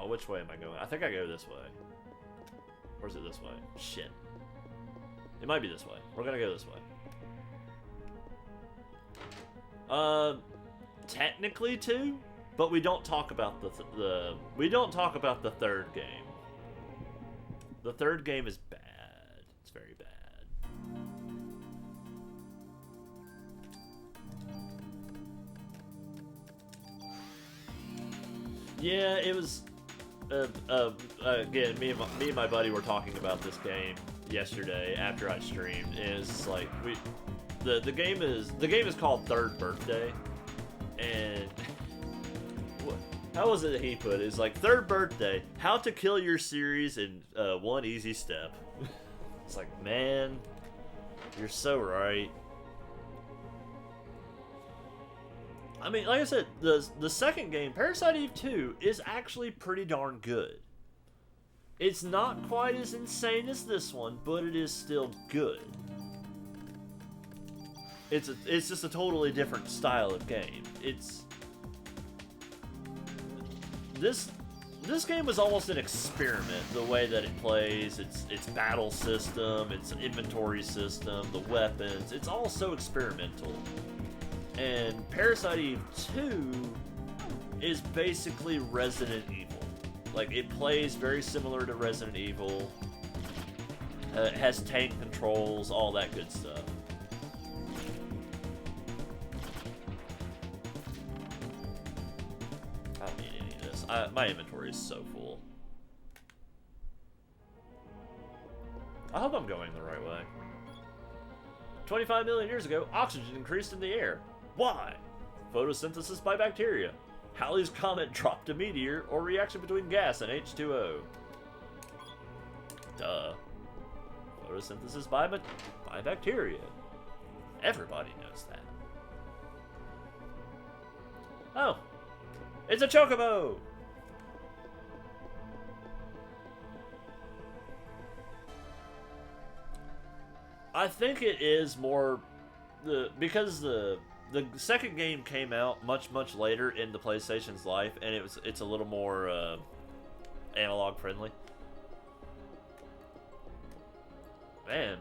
which way am I going? I think I go this way. Or is it this way? Shit. It might be this way. We're gonna go this way. Technically 2, but we don't talk about we don't talk about the third game. The third game is bad. It's very bad. Yeah, it was. Again, me and my buddy were talking about this game yesterday after I streamed. And it's like the game is called Third Birthday, and how was it that he put it? It's like Third Birthday, how to kill your series in one easy step. It's like, man, you're so right. I mean, like I said, the second game, Parasite Eve 2, is actually pretty darn good. It's not quite as insane as this one, but it is still good. It's just a totally different style of game. This game was almost an experiment, the way that it plays, its battle system, its inventory system, the weapons. It's all so experimental. And Parasite Eve 2 is basically Resident Evil. Like, it plays very similar to Resident Evil. It has tank controls, all that good stuff. I don't need any of this. My inventory is so full. I hope I'm going the right way. 25 million years ago, oxygen increased in the air. Why? Photosynthesis by bacteria. Halley's Comet dropped a meteor, or reaction between gas and H2O. Duh. Photosynthesis by bacteria. Everybody knows that. Oh. It's a chocobo! I think it is more because the second game came out much later in the PlayStation's life, and it's a little more analog friendly. Man,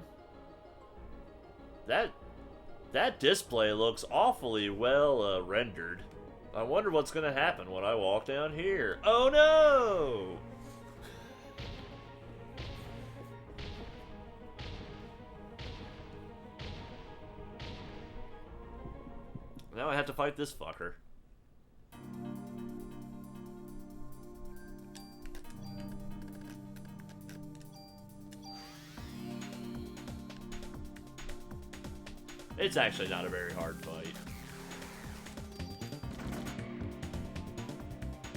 that display looks awfully well rendered. I wonder what's gonna happen when I walk down here. Oh no! Now I have to fight this fucker. It's actually not a very hard fight.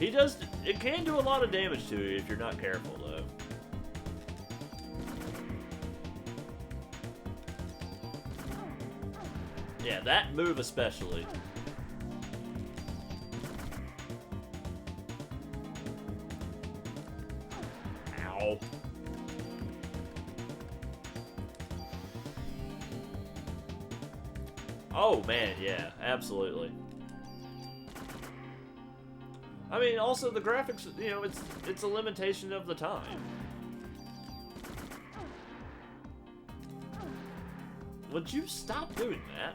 It can do a lot of damage to you if you're not careful, though. Yeah, that move especially. Ow. Oh man, yeah, absolutely. I mean, also the graphics, you know, it's a limitation of the time. Would you stop doing that?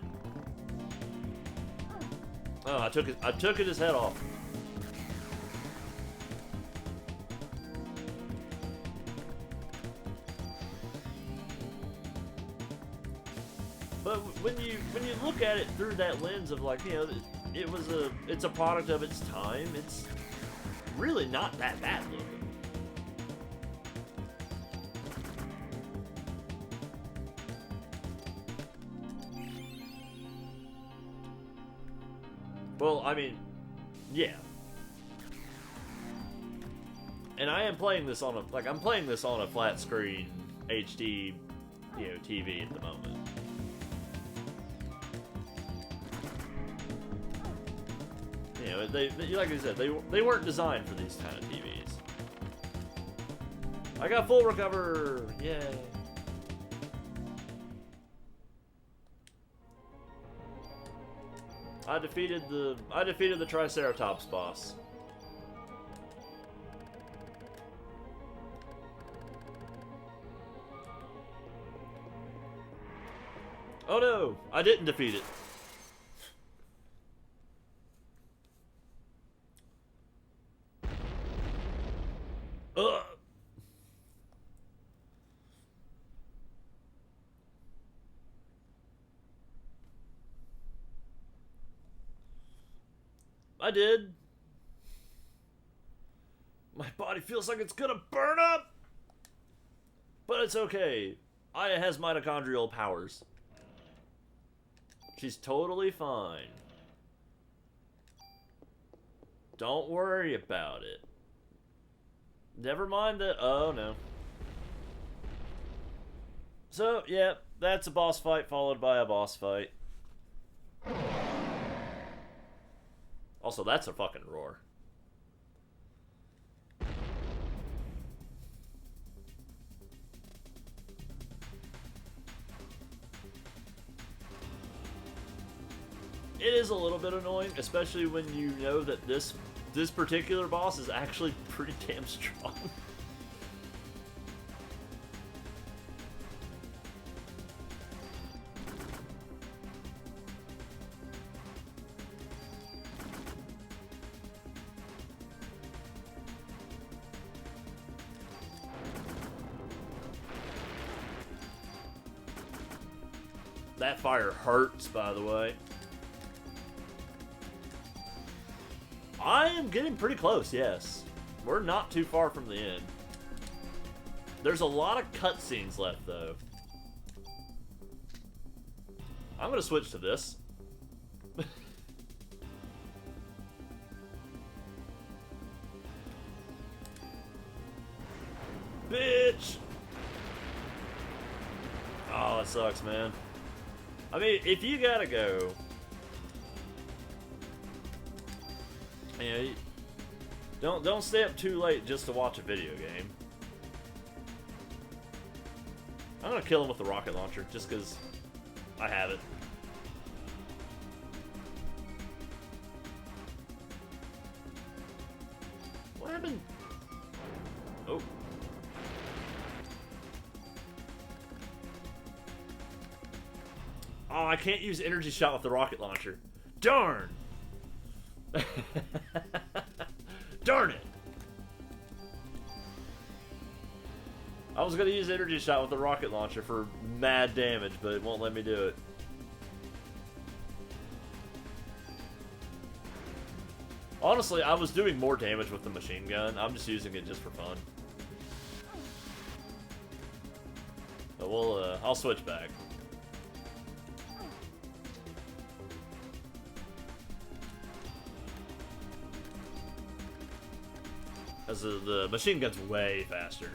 Oh, I took his head off. But when you look at it through that lens of, like, you know, it's a product of its time, it's really not that bad looking. Well, I mean, yeah. And I am playing this on I'm playing this on a flat screen HD, you know, TV at the moment. You know, they like I said, they weren't designed for these kind of TVs. I got full recover! Yay! I defeated the Triceratops boss. Oh no, I didn't defeat it. Ugh. I did. My body feels like it's gonna burn up. But it's okay. Aya has mitochondrial powers. She's totally fine. Don't worry about it. Never mind that. Oh, no. So, yeah, that's a boss fight followed by a boss fight. Also, that's a fucking roar. It is a little bit annoying, especially when you know that this particular boss is actually pretty damn strong. That fire hurts, by the way. I am getting pretty close, yes. We're not too far from the end. There's a lot of cutscenes left, though. I'm gonna switch to this. Bitch! Oh, that sucks, man. I mean, if you gotta go... You know, don't stay up too late just to watch a video game. I'm gonna kill him with the rocket launcher just because I have it. What happened? Oh. Oh, I can't use energy shot with the rocket launcher. Darn! Darn it! I was gonna use energy shot with the rocket launcher for mad damage, but it won't let me do it. Honestly, I was doing more damage with the machine gun. I'm just using it just for fun. But I'll switch back. As the machine gun's way faster.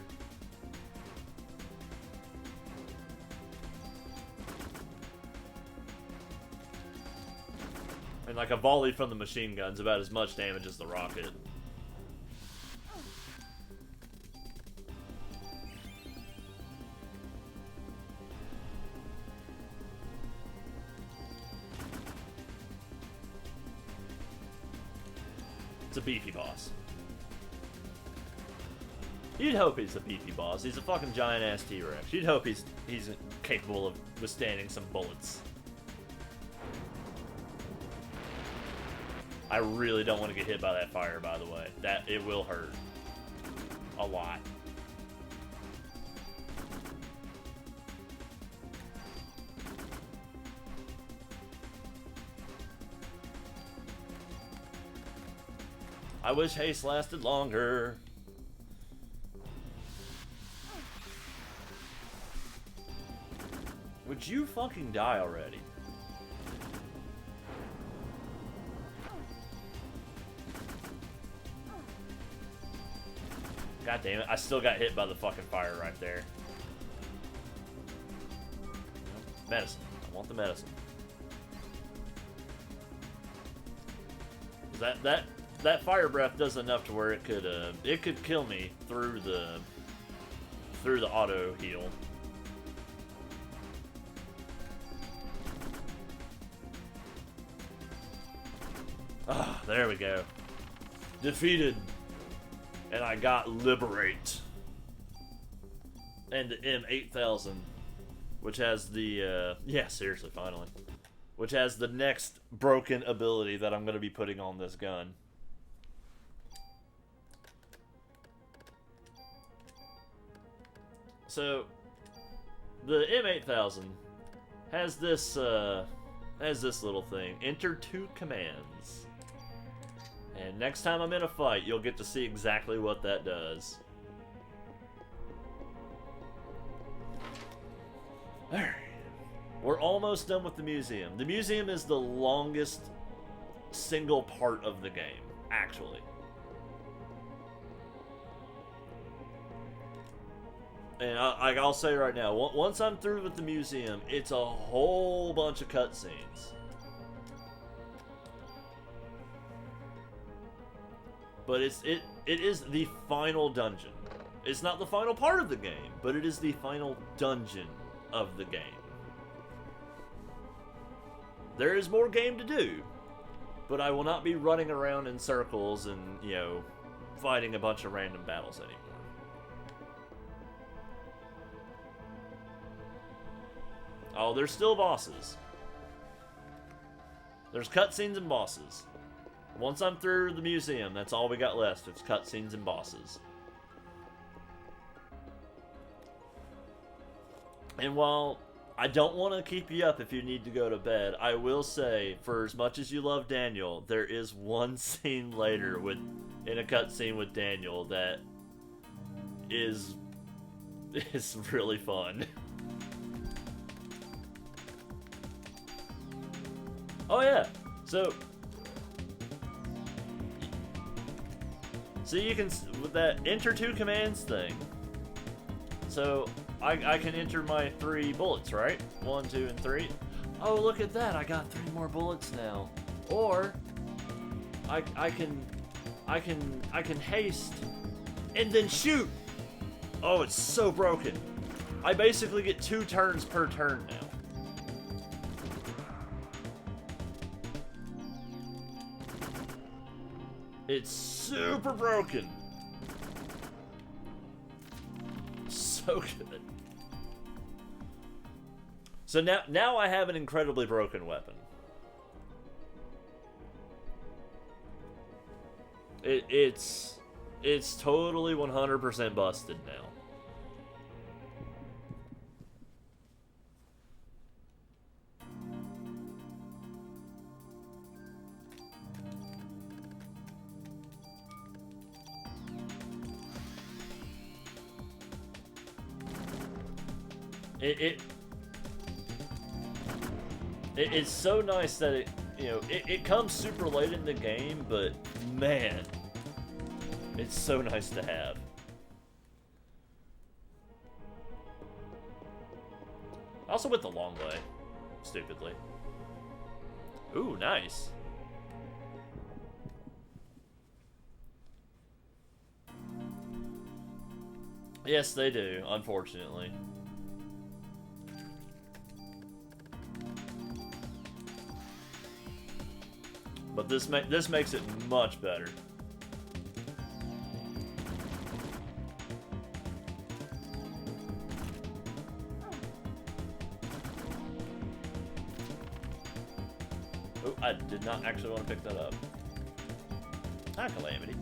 And like a volley from the machine gun's about as much damage as the rocket. It's a beefy boss. You'd hope he's a beefy boss. He's a fucking giant-ass T-Rex. You'd hope he's capable of withstanding some bullets. I really don't want to get hit by that fire, by the way. It will hurt. A lot. I wish haste lasted longer. Would you fucking die already? God damn it, I still got hit by the fucking fire right there. Medicine. I want the medicine. That fire breath does enough to where it could kill me through the auto heal. Ah, there we go. Defeated. And I got Liberate. And the M8000. which has the, yeah, seriously, finally. Which has the next broken ability that I'm going to be putting on this gun. So, the M8000 has this little thing. Enter 2 commands. And next time I'm in a fight, you'll get to see exactly what that does. Alright. We're almost done with the museum. The museum is the longest single part of the game, actually. And I'll say right now, once I'm through with the museum, it's a whole bunch of cutscenes. But it is the final dungeon. It's not the final part of the game, but it is the final dungeon of the game. There is more game to do, but I will not be running around in circles and, you know, fighting a bunch of random battles anymore. Oh, there's still bosses. There's cutscenes and bosses. Once I'm through the museum, that's all we got left. It's cutscenes and bosses. And while I don't want to keep you up if you need to go to bed, I will say, for as much as you love Daniel, there is one scene later in a cutscene with Daniel that is really fun. Oh yeah, so you can, with that enter 2 commands thing, so I can enter my 3 bullets, right? 1, 2, and 3. Oh, look at that, I got 3 more bullets now. Or I can haste and then shoot. Oh, it's so broken. I basically get 2 turns per turn now. It's super broken. So good. So now I have an incredibly broken weapon. It's totally 100% busted now. It's so nice that it comes super late in the game, but man, it's so nice to have. I also went the long way, stupidly. Ooh, nice. Yes, they do, unfortunately. But this makes it much better. Oh, I did not actually want to pick that up. Hi, Calamity.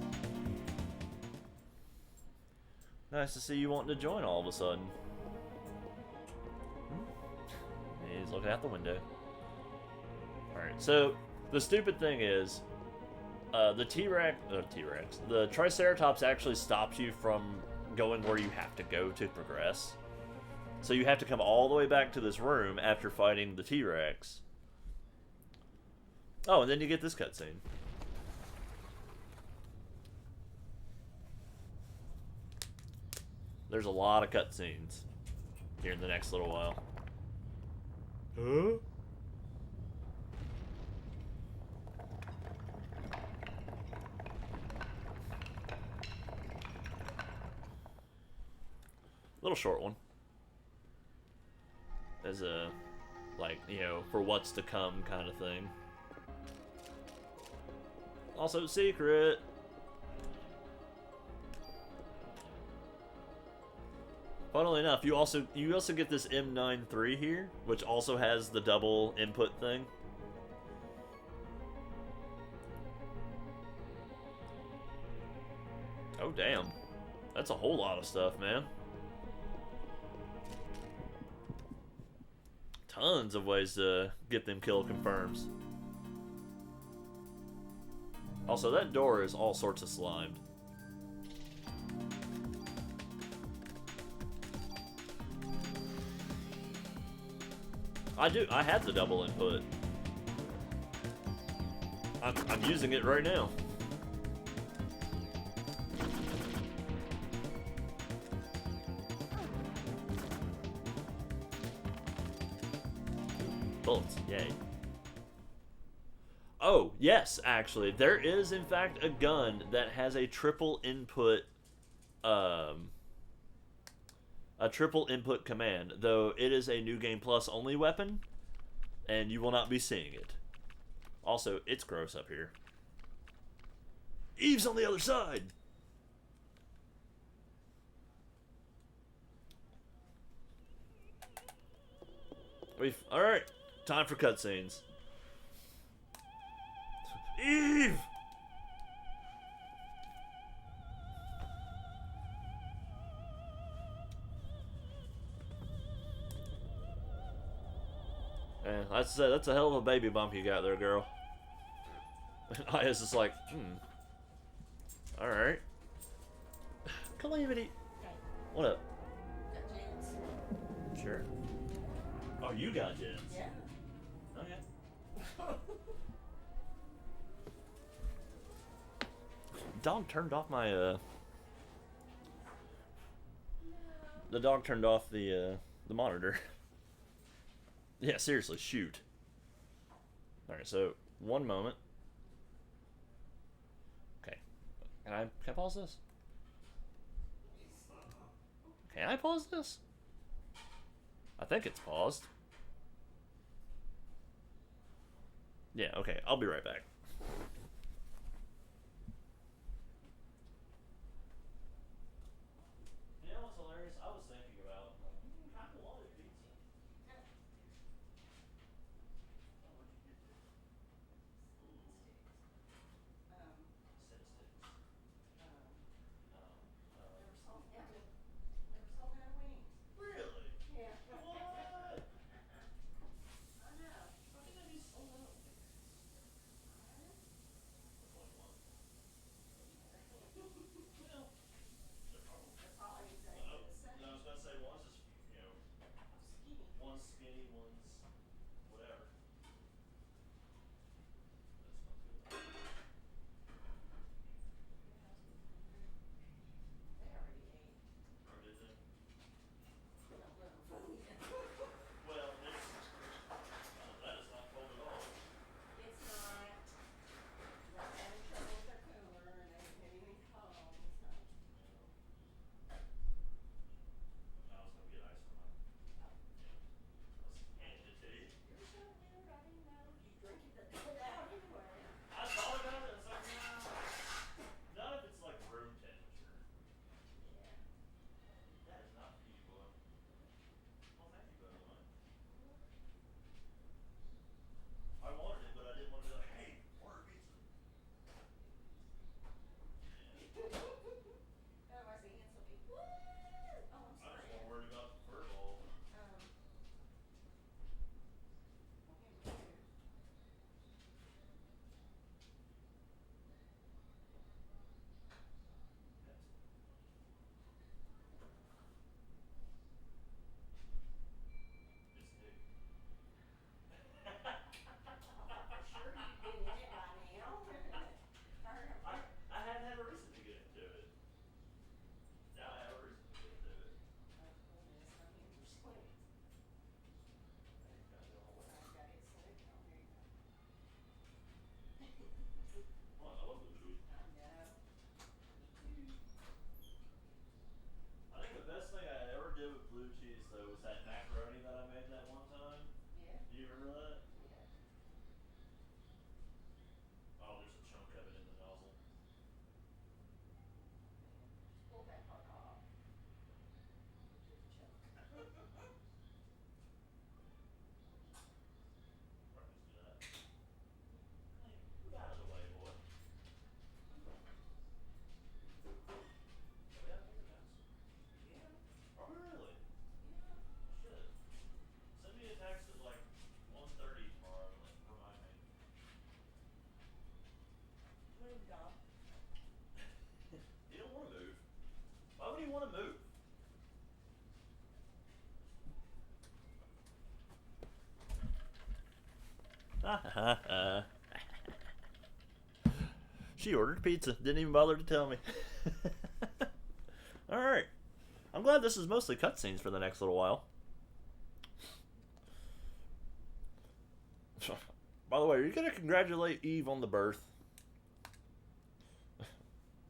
Nice to see you wanting to join all of a sudden. He's looking out the window. Alright, so the stupid thing is, the the Triceratops actually stops you from going where you have to go to progress. So you have to come all the way back to this room after fighting the T-Rex. Oh, and then you get this cutscene. There's a lot of cutscenes here in the next little while. Huh? Little short one. As a, like, for what's to come kind of thing. Also secret. Funnily enough, you also get this M93 here, which also has the double input thing. Oh damn, that's a whole lot of stuff, man. Tons of ways to get them kill confirms. Also, that door is all sorts of slimed. I had the double input. I'm using it right now. Bullets, yay. Oh, yes, actually. There is, in fact, a gun that has a triple input command, though it is a New Game Plus only weapon, and you will not be seeing it. Also, it's gross up here. Eve's on the other side! Alright, time for cutscenes. Eve! That's a hell of a baby bump you got there, girl. Aya's just like, Alright. Calamity. What up? Got jams? Sure. Oh, you got jams? Yeah. Okay. Dog turned off my the dog turned off the monitor. Yeah, seriously, shoot. Alright, so one moment. Okay. Can I pause this? Can I pause this? I think it's paused. Yeah, okay, I'll be right back. You know what's hilarious? I was thinking about kind of wanted pizza. Sit sticks. Never sold out of wings. Really? Yeah. What? I know. How can that be sold out? Which one you want? Well, they're probably. They're probably exactly the same. No, I was gonna say one's just Skinny. one's skinny, one's whatever. That smells good. They already ate. Or did they? No, food yet. Well, it's that is not cold at all. It's not. They're having trouble with their cooler and they didn't get anything cold, so. I was gonna get ice for mine. Let's hand it to you. You're so weird. I didn't know if you drink it out anyway. I thought about it. It's like, not if it's like room temperature. Yeah. That is not for you, boy. Well, thank you, by the way. I wanted it, but I didn't want to be like, hey, order pizza. Otherwise the ants will be, woo! Oh, I'm I sorry. was more worried about the fur ball. Well, him too. It's new. I thought for sure you'd been in it by now. I hadn't had a reason to get into it. Now I have a reason to get into it. Oh, goodness, my hands are sweaty. Hey, gotta go all the way. I've got it slick. Oh, here you go. Well, I love the blue. I know. Me too. I think the best thing I ever did with blue cheese though was that macaroni that I made that one time. Yeah. Do you remember that? Yeah. Oh, there's a chunk of it in the nozzle. Just pull that part off. you want to move? She ordered pizza. Didn't even bother to tell me. Alright. I'm glad this is mostly cutscenes for the next little while. By the way, are you going to congratulate Eve on the birth?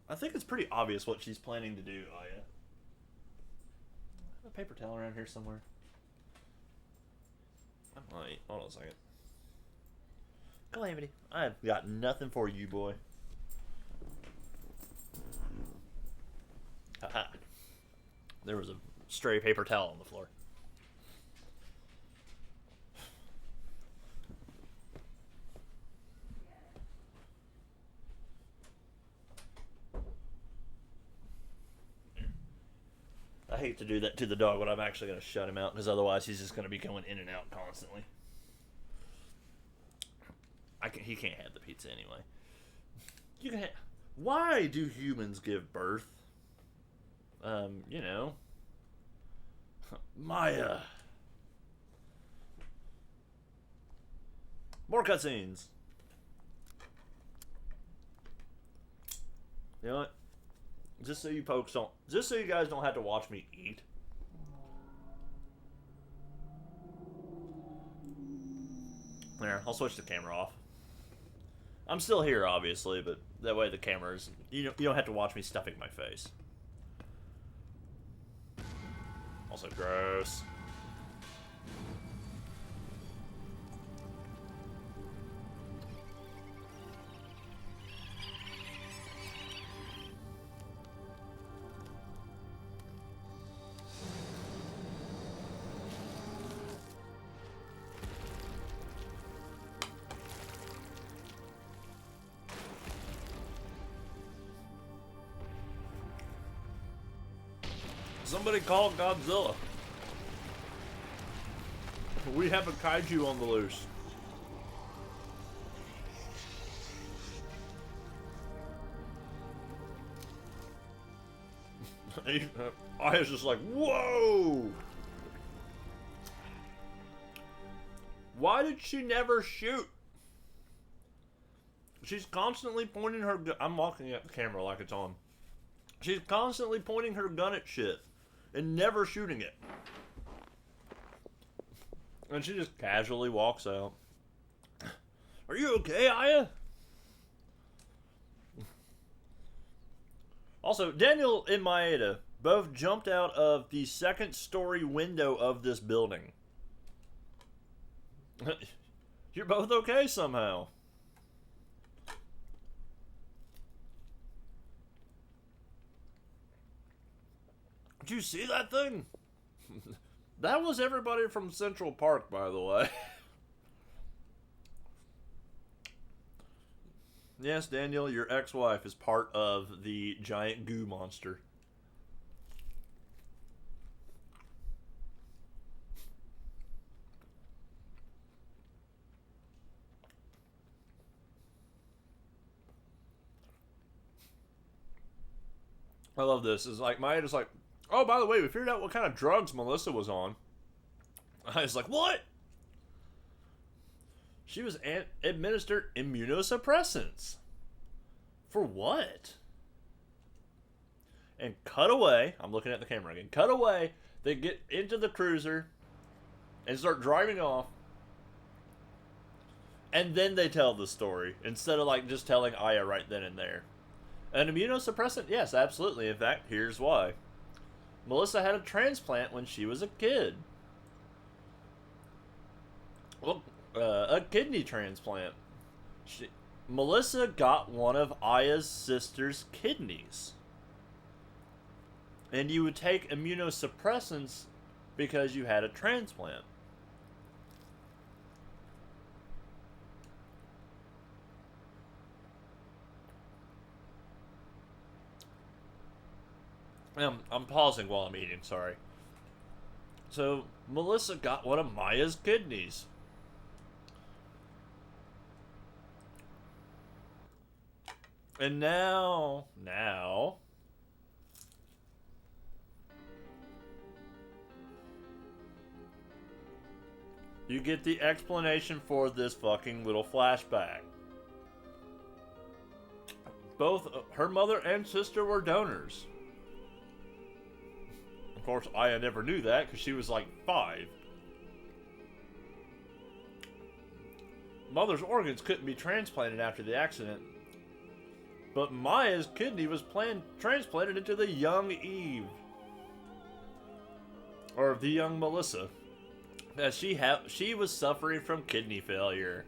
I think it's pretty obvious what she's planning to do, Aya. A paper towel around here somewhere. I might. Hold on a second. Calamity, I've got nothing for you, boy. Haha. There was a stray paper towel on the floor. I hate to do that to the dog, but I'm actually going to shut him out because otherwise he's just going to be going in and out constantly. He can't have the pizza anyway. You can. Why do humans give birth? You know, Maya. More cutscenes. You know what? Just so you folks don't, just so you guys don't have to watch me eat. There, I'll switch the camera off. I'm still here, obviously, but that way the camera's, you don't have to watch me stuffing my face. Also gross. Somebody call Godzilla. We have a kaiju on the loose. I was just like, whoa! Why did she never shoot? She's constantly pointing her gun. I'm walking at the camera like it's on. She's constantly pointing her gun at shit and never shooting it. And she just casually walks out. Are you okay, Aya? Also, Daniel and Maeda both jumped out of the second story window of this building. You're both okay somehow. Did you see that thing? That was everybody from Central Park, by the way. Yes, Daniel, your ex-wife is part of the giant goo monster. I love this. It's like, Maya is like, oh, by the way, we figured out what kind of drugs Melissa was on. I was like, what? She was administered immunosuppressants. For what? And cut away. I'm looking at the camera again. Cut away. They get into the cruiser and start driving off. And then they tell the story instead of like just telling Aya right then and there. An immunosuppressant? Yes, absolutely. In fact, here's why. Melissa had a transplant when she was a kid. Well, a kidney transplant. Melissa got one of Aya's sister's kidneys. And you would take immunosuppressants because you had a transplant. I'm pausing while I'm eating, sorry. So, Melissa got one of Maya's kidneys. And now, You get the explanation for this fucking little flashback. Both her mother and sister were donors. Of course, Aya never knew that because she was like 5. Mother's organs couldn't be transplanted after the accident, but Maya's kidney was transplanted into the young Eve. Or the young Melissa. As she was suffering from kidney failure.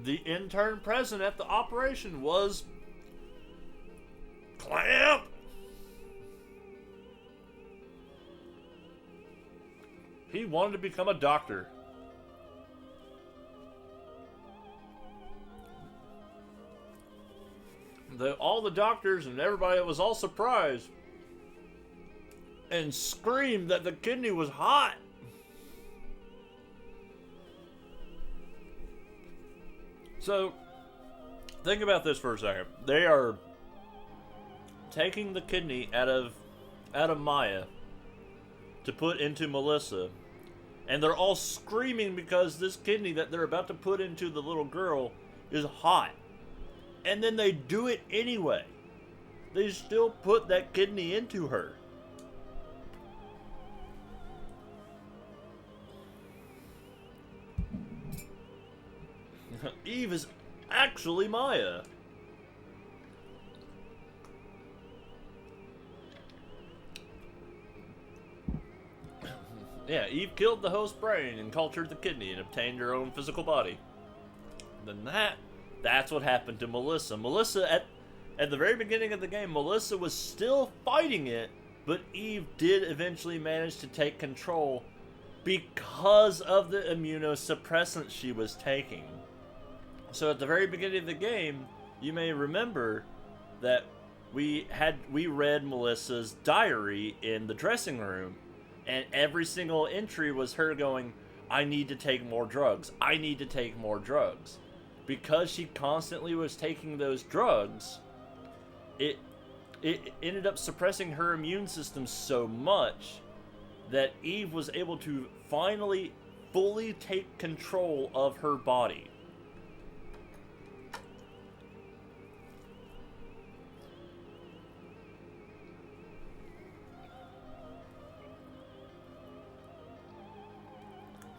The intern present at the operation was Clamp. He wanted to become a doctor. All the doctors and everybody was all surprised and screamed that the kidney was hot. So, think about this for a second. They are taking the kidney out of Maya to put into Melissa, and they're all screaming because this kidney that they're about to put into the little girl is hot. And then they do it anyway. They still put that kidney into her. Eve is actually Maya. Yeah, Eve killed the host brain and cultured the kidney and obtained her own physical body. Then that's what happened to Melissa. Melissa, at the very beginning of the game, Melissa was still fighting it, but Eve did eventually manage to take control because of the immunosuppressants she was taking. So at the very beginning of the game, you may remember that we read Melissa's diary in the dressing room, and every single entry was her going, I need to take more drugs. I need to take more drugs. Because she constantly was taking those drugs, it ended up suppressing her immune system so much that Eve was able to finally fully take control of her body.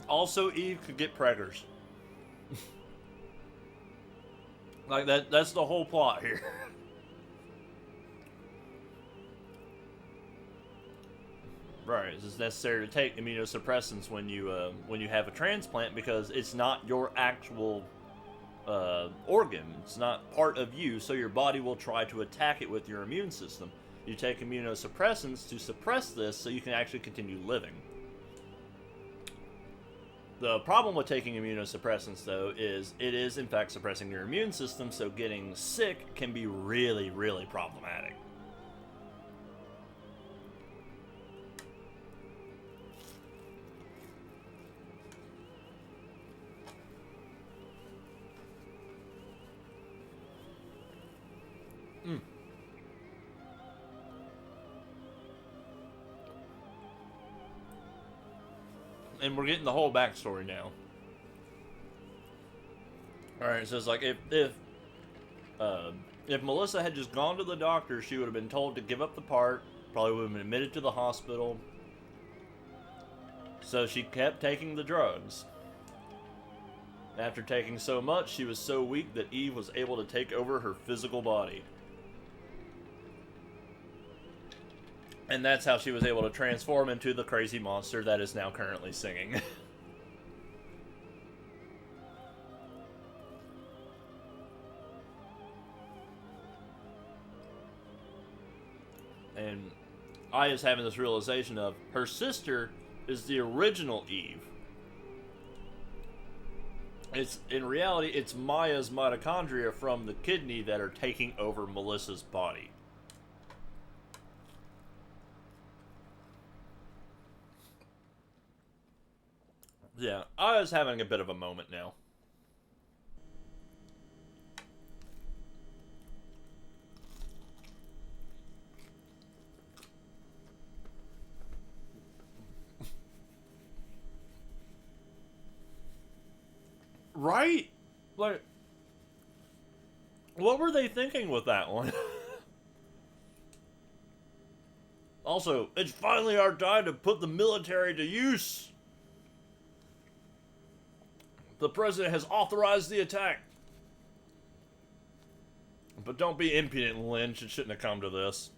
Also, Eve could get preggers. Like, that's the whole plot here. Right, it's necessary to take immunosuppressants when you have a transplant because it's not your actual organ. It's not part of you, so your body will try to attack it with your immune system. You take immunosuppressants to suppress this so you can actually continue living. The problem with taking immunosuppressants, though, is it is, in fact, suppressing your immune system, so getting sick can be really, really problematic. And we're getting the whole backstory now. Alright, so it's like, if Melissa had just gone to the doctor, she would have been told to give up the part, probably would have been admitted to the hospital. So she kept taking the drugs. After taking so much, she was so weak that Eve was able to take over her physical body. And that's how she was able to transform into the crazy monster that is now currently singing. And Aya's having this realization of her sister is the original Eve. In reality, it's Maya's mitochondria from the kidney that are taking over Melissa's body. Yeah, I was having a bit of a moment now. Right? Like, what were they thinking with that one? Also, it's finally our time to put the military to use. The president has authorized the attack. But don't be impudent, Lynch. It shouldn't have come to this.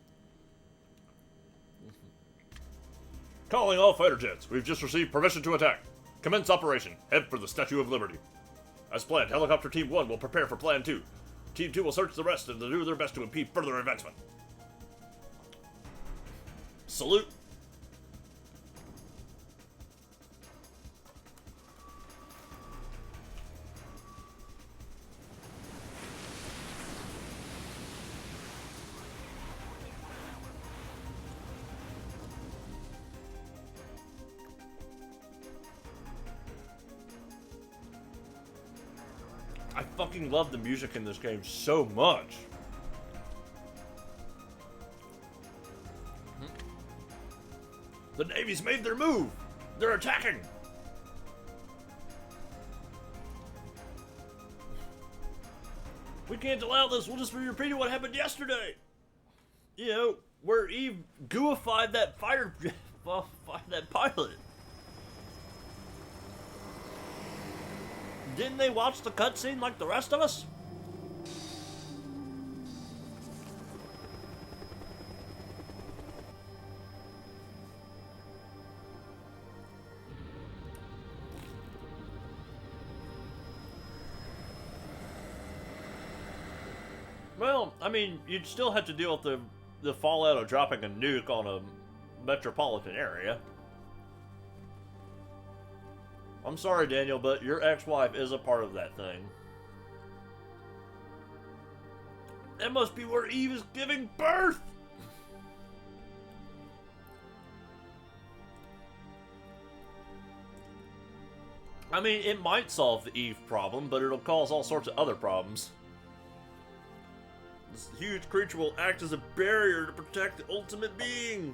Calling all fighter jets. We've just received permission to attack. Commence operation. Head for the Statue of Liberty. As planned, Helicopter Team 1 will prepare for Plan 2. Team 2 will search the rest and do their best to impede further advancement. Salute. I fucking love the music in this game so much. The Navy's made their move. They're attacking. We can't allow this. We'll just be repeating what happened yesterday. You know, where Eve gooified that that pilot. Didn't they watch the cutscene like the rest of us? Well, I mean, you'd still have to deal with the fallout of dropping a nuke on a metropolitan area. I'm sorry, Daniel, but your ex-wife is a part of that thing. That must be where Eve is giving birth! I mean, it might solve the Eve problem, but it'll cause all sorts of other problems. This huge creature will act as a barrier to protect the ultimate being.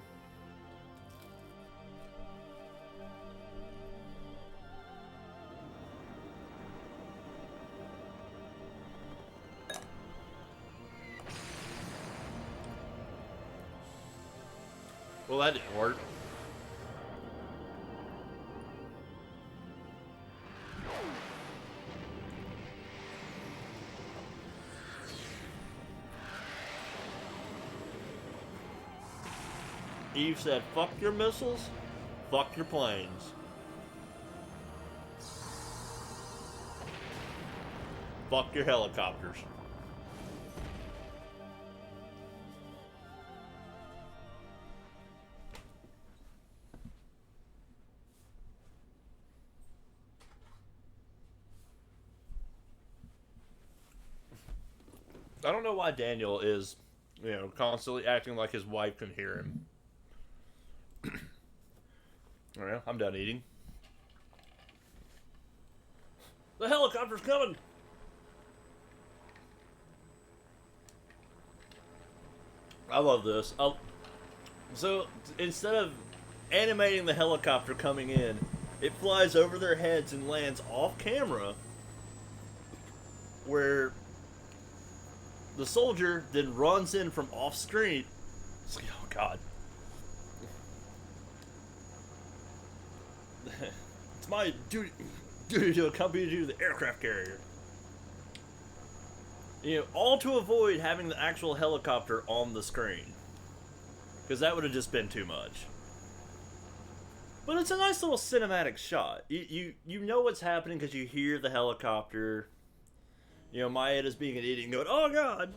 Well, that didn't work. Eve said, fuck your missiles, fuck your planes. Fuck your helicopters. I don't know why Daniel is, constantly acting like his wife can hear him. Alright, I'm done eating. The helicopter's coming! I love this. So, instead of animating the helicopter coming in, it flies over their heads and lands off camera, where the soldier then runs in from off screen. It's like, oh god. It's my duty to accompany you to the aircraft carrier. All to avoid having the actual helicopter on the screen. Because that would have just been too much. But it's a nice little cinematic shot. You know what's happening because you hear the helicopter. Maeda's being an idiot and going, oh god!